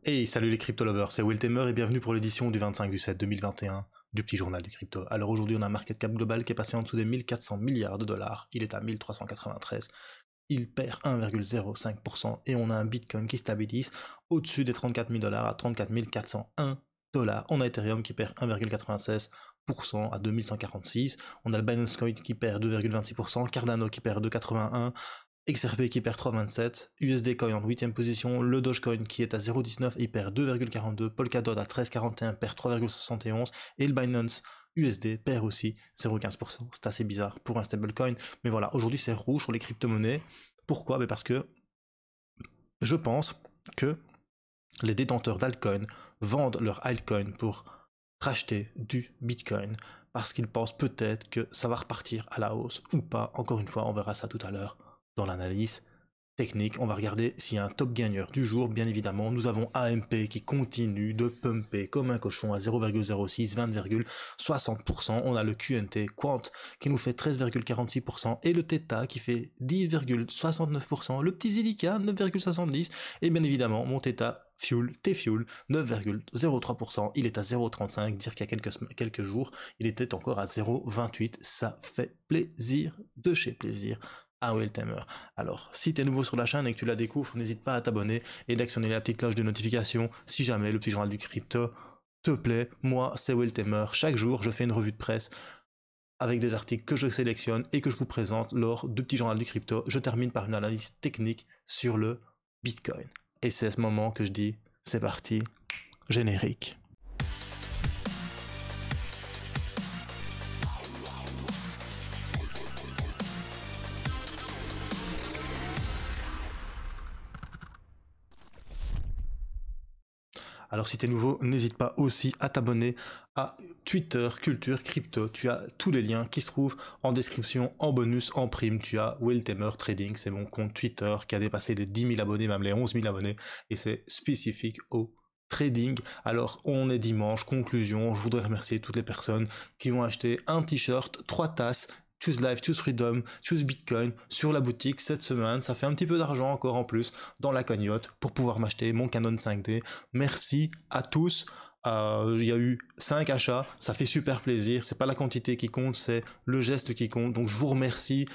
Hey, salut les crypto lovers, c'est Will Tamer et bienvenue pour l'édition du 25/7/2021 du petit journal du crypto. Alors aujourd'hui on a un market cap global qui est passé en dessous des 1400 milliards de dollars, il est à 1393, il perd 1,05% et on a un Bitcoin qui stabilise au-dessus des 34 000 dollars à 34 401 dollars. On a Ethereum qui perd 1,96% à 2146, on a le Binance Coin qui perd 2,26%, Cardano qui perd 2,81%, XRP qui perd 3,27, USD Coin en 8ème position, le Dogecoin qui est à 0,19, il perd 2,42, Polkadot à 13,41, perd 3,71, et le Binance USD perd aussi 0,15%. C'est assez bizarre pour un stablecoin, mais voilà, aujourd'hui c'est rouge sur les crypto-monnaies. Pourquoi? Parce que je pense que les détenteurs d'altcoin vendent leur altcoin pour racheter du Bitcoin, parce qu'ils pensent peut-être que ça va repartir à la hausse ou pas. Encore une fois, on verra ça tout à l'heure dans l'analyse technique. On va regarder s'il y a un top gagneur du jour. Bien évidemment, nous avons AMP qui continue de pumper comme un cochon à 0,06, 20,60%. On a le QNT Quant qui nous fait 13,46% et le Theta qui fait 10,69%. Le petit Zilliqa 9,70% et bien évidemment mon Theta Fuel, T-Fuel, 9,03%, il est à 0,35, dire qu'il y a quelques jours, il était encore à 0,28, ça fait plaisir de chez plaisir à Will Tamer. Alors, si tu es nouveau sur la chaîne et que tu la découvres, n'hésite pas à t'abonner et d'actionner la petite cloche de notification si jamais le petit journal du crypto te plaît. Moi, c'est Will Tamer, chaque jour je fais une revue de presse avec des articles que je sélectionne et que je vous présente lors du petit journal du crypto. Je termine par une analyse technique sur le Bitcoin. Et c'est à ce moment que je dis, c'est parti, générique. Alors si tu es nouveau, n'hésite pas aussi à t'abonner à Twitter Culture Crypto. Tu as tous les liens qui se trouvent en description, en bonus, en prime. Tu as Will Tamer Trading, c'est mon compte Twitter qui a dépassé les 10 000 abonnés, même les 11 000 abonnés. Et c'est spécifique au trading. Alors on est dimanche, conclusion, je voudrais remercier toutes les personnes qui ont acheté un t-shirt, 3 tasses, Choose Life, Choose Freedom, Choose Bitcoin sur la boutique cette semaine. Ça fait un petit peu d'argent encore en plus dans la cagnotte pour pouvoir m'acheter mon Canon 5D. Merci à tous. Il y a eu 5 achats, ça fait super plaisir. C'est pas la quantité qui compte, c'est le geste qui compte. Donc je vous remercie.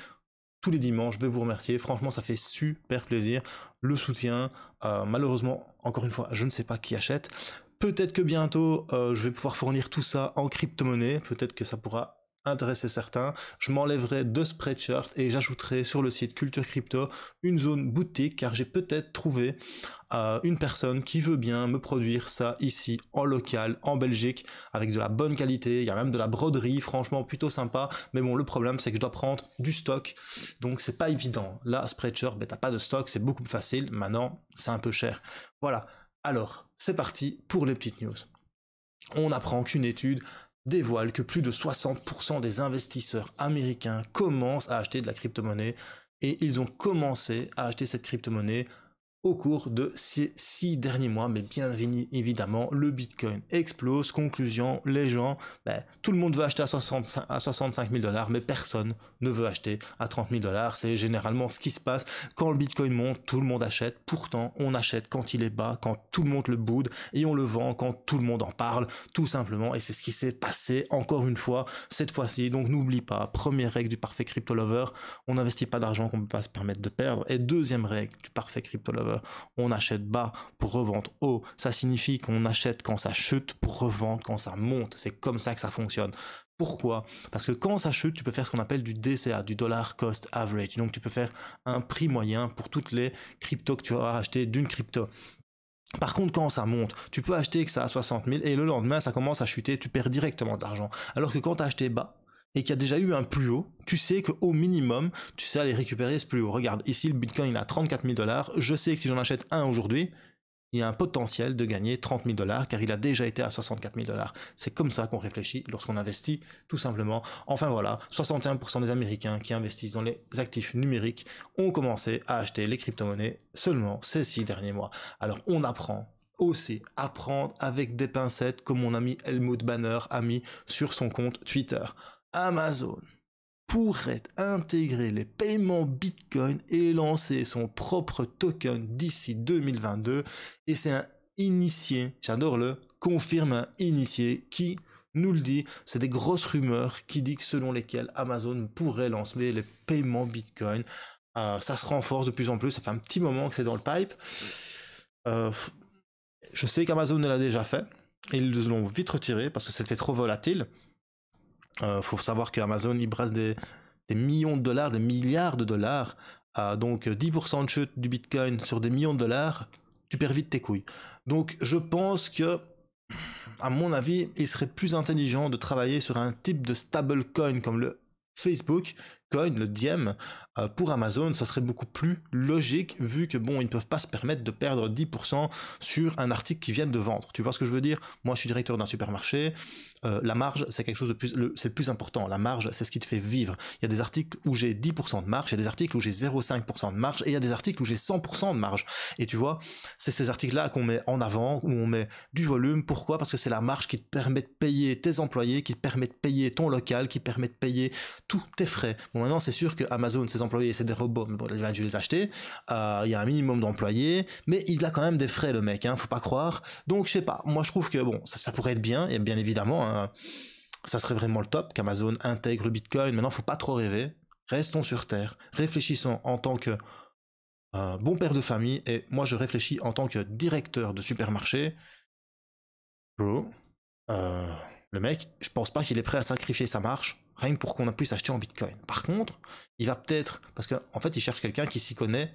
Tous les dimanches, je vais vous remercier. Franchement, ça fait super plaisir. Le soutien, malheureusement, encore une fois, je ne sais pas qui achète. Peut-être que bientôt, je vais pouvoir fournir tout ça en crypto-monnaie. Peut-être que ça pourra intéresser certains. Je m'enlèverai de Spreadshirt et j'ajouterai sur le site Culture Crypto une zone boutique car j'ai peut-être trouvé une personne qui veut bien me produire ça ici en local en Belgique avec de la bonne qualité. Il y a même de la broderie, franchement plutôt sympa. Mais bon, le problème c'est que je dois prendre du stock, donc c'est pas évident. Là, Spreadshirt, t'as pas de stock, c'est beaucoup plus facile. Maintenant, c'est un peu cher. Voilà. Alors, c'est parti pour les petites news. On apprend qu'une étude dévoile que plus de 60% des investisseurs américains commencent à acheter de la crypto-monnaie et ils ont commencé à acheter cette crypto-monnaie au cours de ces 6 derniers mois, mais bien évidemment, le Bitcoin explose. Conclusion, les gens, tout le monde veut acheter à 65 000 dollars, mais personne ne veut acheter à 30 000 dollars. C'est généralement ce qui se passe. Quand le Bitcoin monte, tout le monde achète. Pourtant, on achète quand il est bas, quand tout le monde le boude, et on le vend quand tout le monde en parle, tout simplement. Et c'est ce qui s'est passé encore une fois, cette fois-ci. Donc n'oublie pas, première règle du parfait crypto lover, on n'investit pas d'argent qu'on ne peut pas se permettre de perdre. Et deuxième règle du parfait crypto lover, on achète bas pour revendre haut. Ça signifie qu'on achète quand ça chute pour revendre quand ça monte. C'est comme ça que ça fonctionne. Pourquoi? Parce que quand ça chute, tu peux faire ce qu'on appelle du DCA, du dollar cost average. Donc tu peux faire un prix moyen pour toutes les cryptos que tu auras acheté d'une crypto. Par contre, quand ça monte, tu peux acheter que ça à 60 000 et le lendemain, ça commence à chuter, tu perds directement de l'argent. Alors que quand tu as acheté bas, et qu'il y a déjà eu un plus haut, tu sais qu'au minimum, tu sais aller récupérer ce plus haut. Regarde, ici, le Bitcoin, il a 34 000 dollars. Je sais que si j'en achète un aujourd'hui, il y a un potentiel de gagner 30 000 dollars car il a déjà été à 64 000 dollars. C'est comme ça qu'on réfléchit lorsqu'on investit, tout simplement. Enfin voilà, 61% des Américains qui investissent dans les actifs numériques ont commencé à acheter les crypto-monnaies seulement ces 6 derniers mois. Alors on apprend aussi à prendre avec des pincettes comme mon ami Helmut Banner a mis sur son compte Twitter. Amazon pourrait intégrer les paiements Bitcoin et lancer son propre token d'ici 2022. Et c'est un initié, j'adore le confirme un initié qui nous le dit, c'est des grosses rumeurs qui disent selon lesquelles Amazon pourrait lancer les paiements Bitcoin. Ça se renforce de plus en plus, ça fait un petit moment que c'est dans le pipe. Je sais qu'Amazon l'a déjà fait, et ils l'ont vite retiré parce que c'était trop volatile. Faut savoir qu'Amazon il brasse des millions de dollars, des milliards de dollars, donc 10% de chute du Bitcoin sur des millions de dollars, tu perds vite tes couilles. Donc je pense que, à mon avis, il serait plus intelligent de travailler sur un type de stablecoin comme le Facebook Coin, le Diem, pour Amazon, ça serait beaucoup plus logique vu que bon, ils ne peuvent pas se permettre de perdre 10% sur un article qu'ils viennent de vendre. Tu vois ce que je veux dire? Moi, je suis directeur d'un supermarché. La marge, c'est quelque chose de plus, c'est le plus important. La marge, c'est ce qui te fait vivre. Il y a des articles où j'ai 10% de marge, il y a des articles où j'ai 0,5% de marge, et il y a des articles où j'ai 100% de marge. Et tu vois, c'est ces articles-là qu'on met en avant, où on met du volume. Pourquoi? Parce que c'est la marge qui te permet de payer tes employés, qui te permet de payer ton local, qui te permet de payer tous tes frais. Bon, maintenant, c'est sûr que Amazon, ses employés, c'est des robots, mais bon, je vais les acheter. Il y a un minimum d'employés, mais il a quand même des frais, le mec, hein, faut pas croire. Donc, je sais pas, moi je trouve que bon, ça pourrait être bien, et bien évidemment, hein, ça serait vraiment le top qu'Amazon intègre le Bitcoin. Maintenant, faut pas trop rêver. Restons sur terre, réfléchissons en tant que bon père de famille, et moi je réfléchis en tant que directeur de supermarché. Bro, le mec, je pense pas qu'il est prêt à sacrifier sa marge rien que pour qu'on puisse acheter en Bitcoin. Par contre, il va peut-être, parce qu'en fait, il cherche quelqu'un qui s'y connaît.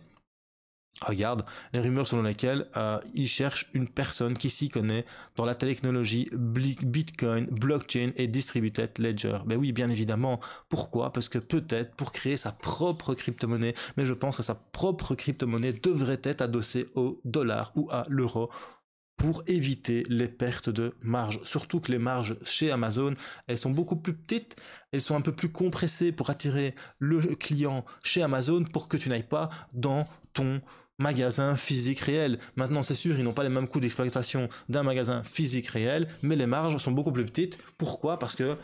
Regarde les rumeurs selon lesquelles il cherche une personne qui s'y connaît dans la technologie Bitcoin, blockchain et distributed ledger. Ben oui, bien évidemment. Pourquoi? Parce que peut-être pour créer sa propre crypto-monnaie, mais je pense que sa propre crypto-monnaie devrait être adossée au dollar ou à l'euro pour éviter les pertes de marge. Surtout que les marges chez Amazon, elles sont beaucoup plus petites, elles sont un peu plus compressées pour attirer le client chez Amazon pour que tu n'ailles pas dans ton magasin physique réel. Maintenant, c'est sûr, ils n'ont pas les mêmes coûts d'exploitation d'un magasin physique réel, mais les marges sont beaucoup plus petites. Pourquoi? Parce que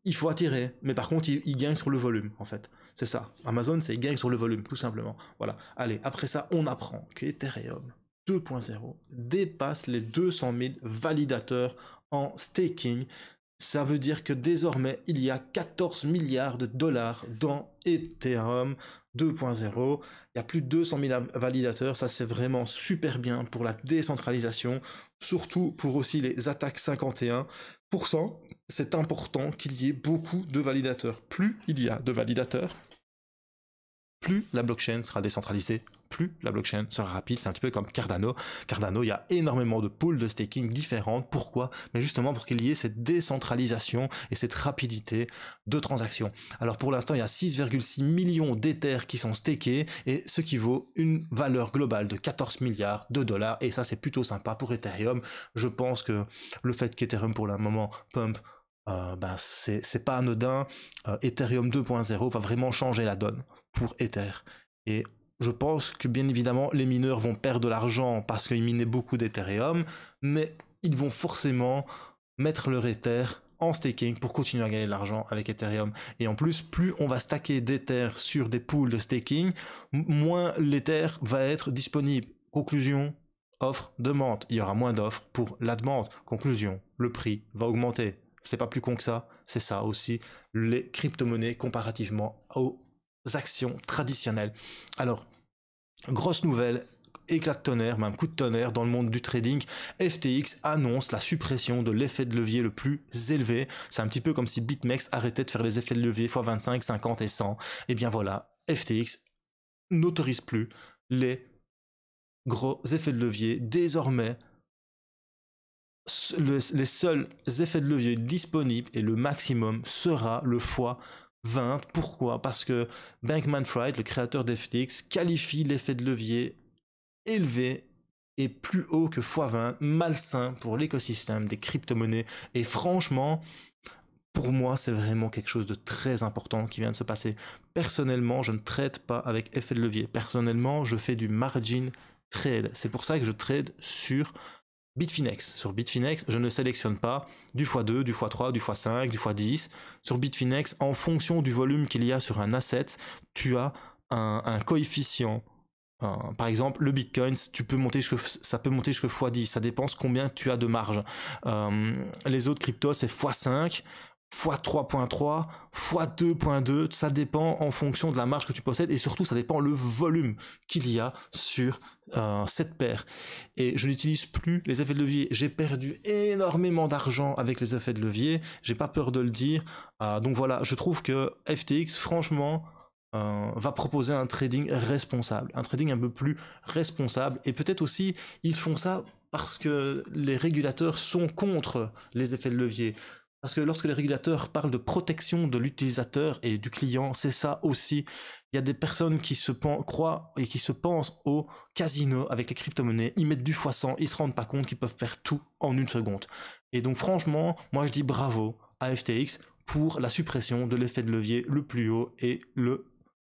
il faut attirer, mais par contre, ils gagnent sur le volume, en fait. C'est ça. Amazon, c'est ils gagnent sur le volume, tout simplement. Voilà. Allez, après ça, on apprend qu'Ethereum 2.0 dépasse les 200 000 validateurs en staking. Ça veut dire que désormais, il y a 14 milliards de dollars dans Ethereum 2.0. Il y a plus de 200 000 validateurs. Ça, c'est vraiment super bien pour la décentralisation, surtout pour aussi les attaques 51%. C'est important qu'il y ait beaucoup de validateurs. Plus il y a de validateurs, plus la blockchain sera décentralisée, plus la blockchain sera rapide. C'est un petit peu comme Cardano. Cardano, il y a énormément de pools de staking différentes. Pourquoi? Mais justement pour qu'il y ait cette décentralisation et cette rapidité de transaction. Alors pour l'instant, il y a 6,6 millions d'Ethers qui sont stakés, et ce qui vaut une valeur globale de 14 milliards de dollars. Et ça, c'est plutôt sympa pour Ethereum. Je pense que le fait qu'Ethereum pour le moment pump, c'est pas anodin. Ethereum 2.0 va vraiment changer la donne pour Ether. Et je pense que bien évidemment les mineurs vont perdre de l'argent parce qu'ils minaient beaucoup d'Ethereum, mais ils vont forcément mettre leur Ether en staking pour continuer à gagner de l'argent avec Ethereum. Et en plus, plus on va stacker d'Ether sur des pools de staking, moins l'Ether va être disponible. Conclusion, offre, demande. Il y aura moins d'offres pour la demande. Conclusion, le prix va augmenter. C'est pas plus con que ça, c'est ça aussi, les crypto-monnaies comparativement aux actions traditionnelles. Alors, grosse nouvelle, éclat de tonnerre, même coup de tonnerre dans le monde du trading, FTX annonce la suppression de l'effet de levier le plus élevé. C'est un petit peu comme si BitMEX arrêtait de faire les effets de levier x 25, 50 et 100. Et bien voilà, FTX n'autorise plus les gros effets de levier. Désormais, les seuls effets de levier disponibles et le maximum sera le x20. Pourquoi? Parce que Bankman-Fried, le créateur d'FTX, qualifie l'effet de levier élevé et plus haut que x20, malsain pour l'écosystème des crypto-monnaies. Et franchement, pour moi, c'est vraiment quelque chose de très important qui vient de se passer. Personnellement, je ne trade pas avec effet de levier. Personnellement, je fais du margin trade. C'est pour ça que je trade sur Bitfinex. Sur Bitfinex, je ne sélectionne pas du x2, du x3, du x5, du x10. Sur Bitfinex, en fonction du volume qu'il y a sur un asset, tu as un coefficient Par exemple, le Bitcoin, ça peut monter jusqu'à x10. Ça dépend combien tu as de marge. Les autres cryptos, c'est x5, x3.3, x2.2. Ça dépend en fonction de la marge que tu possèdes et surtout, ça dépend le volume qu'il y a sur cette paire. Et je n'utilise plus les effets de levier. J'ai perdu énormément d'argent avec les effets de levier. J'ai pas peur de le dire. Donc voilà, je trouve que FTX, franchement, va proposer un trading responsable, un trading un peu plus responsable, et peut-être aussi ils font ça parce que les régulateurs sont contre les effets de levier. Parce que lorsque les régulateurs parlent de protection de l'utilisateur et du client, c'est ça aussi. Il y a des personnes qui croient et qui se pensent au casino avec les crypto-monnaies, ils mettent du x100, ils se rendent pas compte qu'ils peuvent perdre tout en une seconde. Et donc franchement, moi je dis bravo à FTX pour la suppression de l'effet de levier le plus haut et le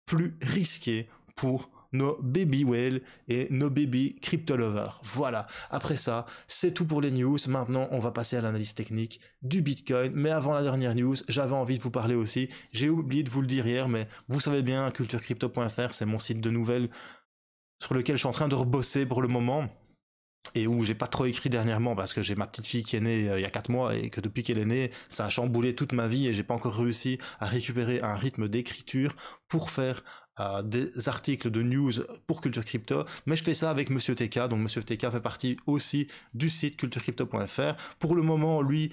plus risqué pour nos baby whales et nos baby crypto lovers. Voilà, après ça, c'est tout pour les news. Maintenant, on va passer à l'analyse technique du Bitcoin. Mais avant la dernière news, j'avais envie de vous parler aussi. J'ai oublié de vous le dire hier, mais vous savez bien, culturecrypto.fr, c'est mon site de nouvelles sur lequel je suis en train de rebosser pour le moment. Et où j'ai pas trop écrit dernièrement parce que j'ai ma petite fille qui est née il y a 4 mois et que depuis qu'elle est née, ça a chamboulé toute ma vie et j'ai pas encore réussi à récupérer un rythme d'écriture pour faire des articles de news pour Culture Crypto, mais je fais ça avec Monsieur TK, donc Monsieur TK fait partie aussi du site culturecrypto.fr. Pour le moment, lui,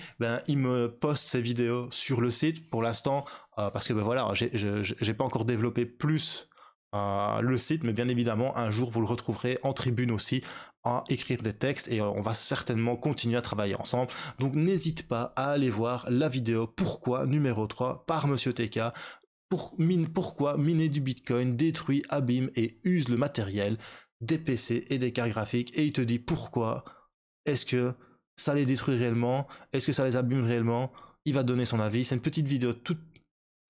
il me poste ses vidéos sur le site pour l'instant, parce que voilà, j'ai pas encore développé plus le site, mais bien évidemment, un jour, vous le retrouverez en tribune aussi, à écrire des textes et on va certainement continuer à travailler ensemble. Donc n'hésite pas à aller voir la vidéo Pourquoi numéro 3 par Monsieur TK. Pourquoi miner du Bitcoin détruit, abîme et use le matériel des PC et des cartes graphiques, et il te dit pourquoi est-ce que ça les détruit réellement, est-ce que ça les abîme réellement. Il va donner son avis. C'est une petite vidéo toute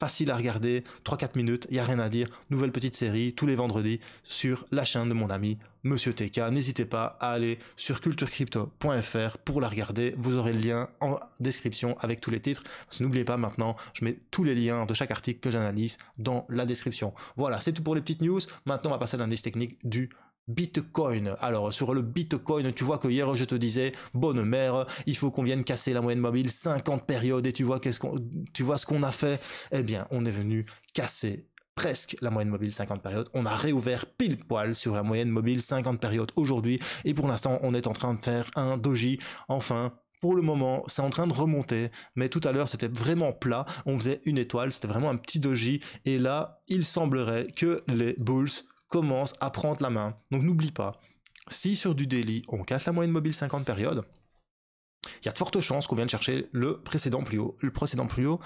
facile à regarder, 3-4 minutes, il n'y a rien à dire. Nouvelle petite série tous les vendredis sur la chaîne de mon ami Monsieur TK. N'hésitez pas à aller sur culturecrypto.fr pour la regarder. Vous aurez le lien en description avec tous les titres. Parce que n'oubliez pas, maintenant, je mets tous les liens de chaque article que j'analyse dans la description. Voilà, c'est tout pour les petites news. Maintenant, on va passer à l'analyse technique du Bitcoin. Alors sur le Bitcoin, tu vois que hier je te disais, bonne mère, il faut qu'on vienne casser la moyenne mobile 50 périodes, et tu vois ce qu'on a fait. Eh bien, on est venu casser presque la moyenne mobile 50 périodes. On a réouvert pile poil sur la moyenne mobile 50 périodes aujourd'hui, et pour l'instant, on est en train de faire un doji. Enfin, pour le moment, c'est en train de remonter, mais tout à l'heure, c'était vraiment plat. On faisait une étoile, c'était vraiment un petit doji, et là, il semblerait que les bulls commence à prendre la main. Donc n'oublie pas, si sur du daily, on casse la moyenne mobile 50 périodes, il y a de fortes chances qu'on vienne chercher le précédent plus haut. Le précédent plus haut,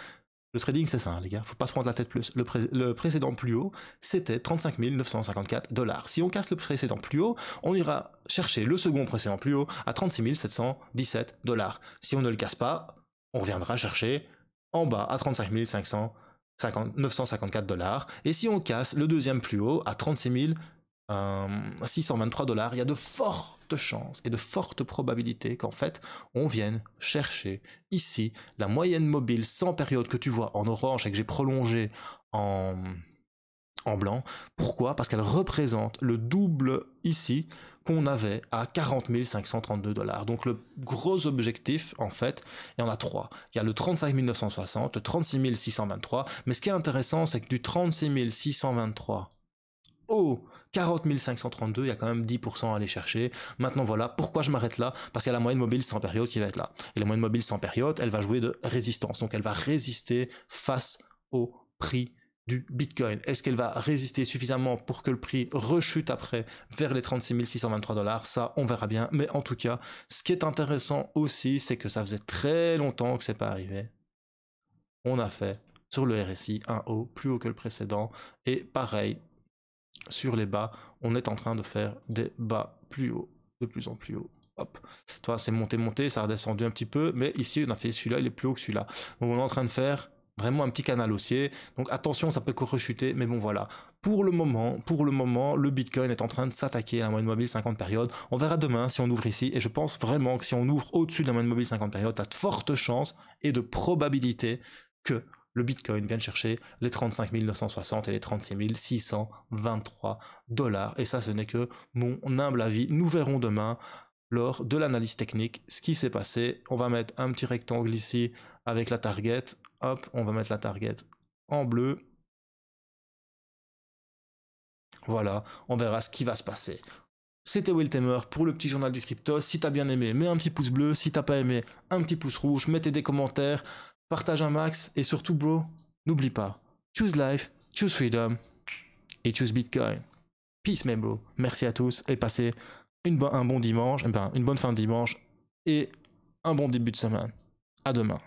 le trading c'est ça, hein, les gars, faut pas se prendre la tête plus. Le précédent plus haut, c'était 35 954 $. Si on casse le précédent plus haut, on ira chercher le second précédent plus haut à 36 717 $. Si on ne le casse pas, on reviendra chercher en bas à 35 954 $. Et si on casse le deuxième plus haut à 36 623 $, il y a de fortes chances et de fortes probabilités qu'en fait on vienne chercher ici la moyenne mobile sans période que tu vois en orange et que j'ai prolongé en blanc. Pourquoi? Parce qu'elle représente le double ici qu'on avait à 40 532 $. Donc le gros objectif, en fait, il y en a trois. Il y a le 35 960, le 36 623, mais ce qui est intéressant, c'est que du 36 623 au 40 532, il y a quand même 10% à aller chercher. Maintenant voilà, pourquoi je m'arrête là? Parce qu'il y a la moyenne mobile sans période qui va être là. Et la moyenne mobile sans période, elle va jouer de résistance. Donc elle va résister face au prix du Bitcoin. Est-ce qu'elle va résister suffisamment pour que le prix rechute après vers les 36 623 $? Ça, on verra bien. Mais en tout cas, ce qui est intéressant aussi, c'est que ça faisait très longtemps que c'est pas arrivé. On a fait sur le RSI un haut plus haut que le précédent. Et pareil, sur les bas, on est en train de faire des bas plus haut, de plus en plus haut. Hop. Toi, c'est monté, ça a redescendu un petit peu, mais ici, on a fait celui-là, il est plus haut que celui-là. Donc, on est en train de faire vraiment un petit canal haussier. Donc, attention, ça peut rechuter, mais bon, voilà. Pour le moment, le Bitcoin est en train de s'attaquer à la moyenne mobile 50 périodes. On verra demain si on ouvre ici, et je pense vraiment que si on ouvre au-dessus de la moyenne mobile 50 période, tu as de fortes chances et de probabilités que le Bitcoin vient de chercher les 35 960 et les 36 623 $. Et ça, ce n'est que mon humble avis. Nous verrons demain, lors de l'analyse technique, ce qui s'est passé. On va mettre un petit rectangle ici avec la target. Hop, on va mettre la target en bleu. Voilà, on verra ce qui va se passer. C'était Will Tamer pour le petit journal du crypto. Si t'as bien aimé, mets un petit pouce bleu. Si t'as pas aimé, un petit pouce rouge. Mettez des commentaires, partage un max. Et surtout, bro, n'oublie pas, choose life, choose freedom et choose Bitcoin. Peace, mes bro. Merci à tous et passez un bon dimanche, une bonne fin de dimanche et un bon début de semaine. À demain.